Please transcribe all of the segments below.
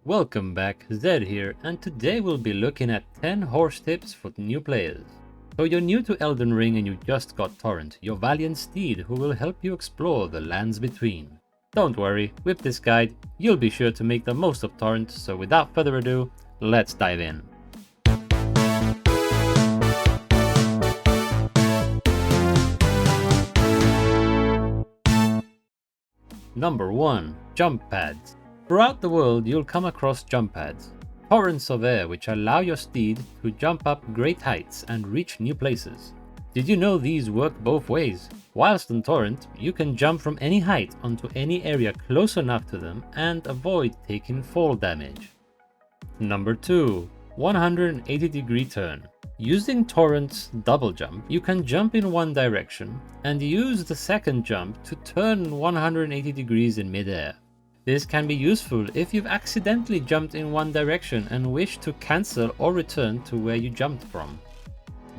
Welcome back, Zed here, and today we'll be looking at 10 horse tips for new players. So you're new to Elden Ring and you just got Torrent, your valiant steed who will help you explore the lands between. Don't worry, with this guide, you'll be sure to make the most of Torrent, so without further ado, let's dive in. Number 1. Jump pads. Throughout the world you'll come across jump pads, torrents of air which allow your steed to jump up great heights and reach new places. Did you know these work both ways? Whilst on Torrent, you can jump from any height onto any area close enough to them and avoid taking fall damage. Number 2. 180-degree turn. Using Torrent's double jump, you can jump in one direction and use the second jump to turn 180 degrees in midair. This can be useful if you've accidentally jumped in one direction and wish to cancel or return to where you jumped from.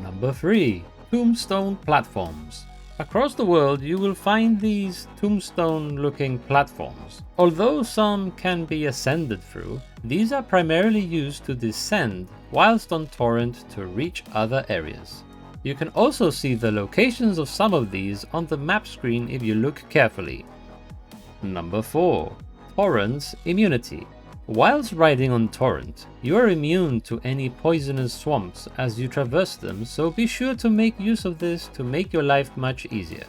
Number 3. Tombstone Platforms. Across the world you will find these tombstone-looking platforms. Although some can be ascended through, these are primarily used to descend whilst on Torrent to reach other areas. You can also see the locations of some of these on the map screen if you look carefully. Number 4. Torrent's immunity. Whilst riding on Torrent, you are immune to any poisonous swamps as you traverse them, so be sure to make use of this to make your life much easier.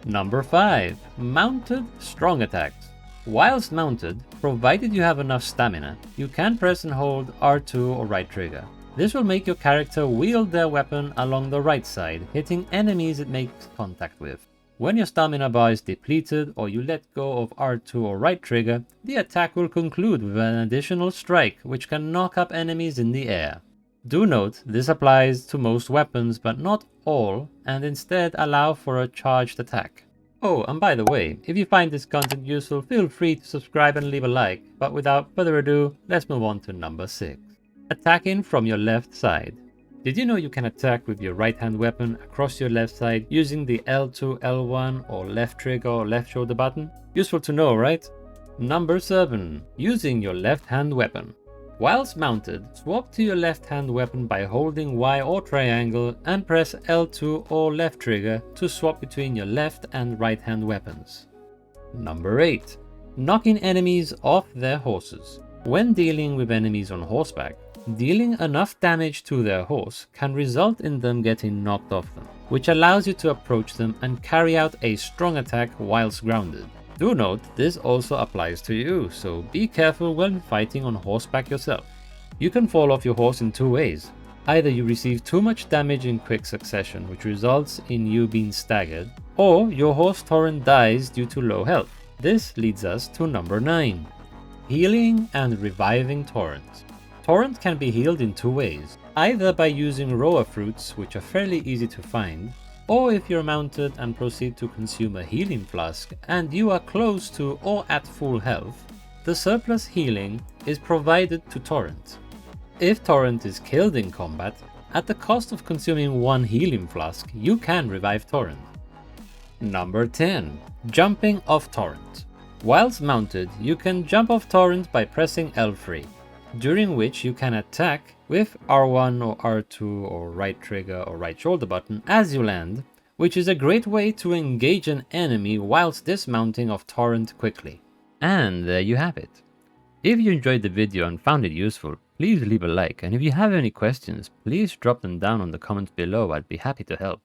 Number 5. Mounted strong attacks. Whilst mounted, provided you have enough stamina, you can press and hold R2 or right trigger. This will make your character wield their weapon along the right side, hitting enemies it makes contact with. When your stamina bar is depleted or you let go of R2 or right trigger, the attack will conclude with an additional strike which can knock up enemies in the air. Do note, this applies to most weapons but not all, and instead allow for a charged attack. Oh, and by the way, if you find this content useful, feel free to subscribe and leave a like, but without further ado, let's move on to number 6. Attacking from your left side. Did you know you can attack with your right hand weapon across your left side using the L2, L1 or left trigger or left shoulder button? Useful to know, right? Number 7. Using your left hand weapon. Whilst mounted, swap to your left hand weapon by holding Y or triangle and press L2 or left trigger to swap between your left and right hand weapons. Number 8. Knocking enemies off their horses. When dealing with enemies on horseback, dealing enough damage to their horse can result in them getting knocked off them, which allows you to approach them and carry out a strong attack whilst grounded. Do note, this also applies to you, so be careful when fighting on horseback yourself. You can fall off your horse in two ways. Either you receive too much damage in quick succession, which results in you being staggered, or your horse Torrent dies due to low health. This leads us to number 9. Healing and reviving Torrent. Torrent can be healed in two ways, either by using roa fruits, which are fairly easy to find, or if you're mounted and proceed to consume a healing flask and you are close to or at full health, the surplus healing is provided to Torrent. If Torrent is killed in combat, at the cost of consuming one healing flask, you can revive Torrent. Number 10. Jumping off Torrent. Whilst mounted, you can jump off Torrent by pressing L3. During which you can attack with R1 or R2 or right trigger or right shoulder button as you land, which is a great way to engage an enemy whilst dismounting off Torrent quickly. And there you have it. If you enjoyed the video and found it useful, please leave a like, and if you have any questions, please drop them down on the comments below. I'd be happy to help.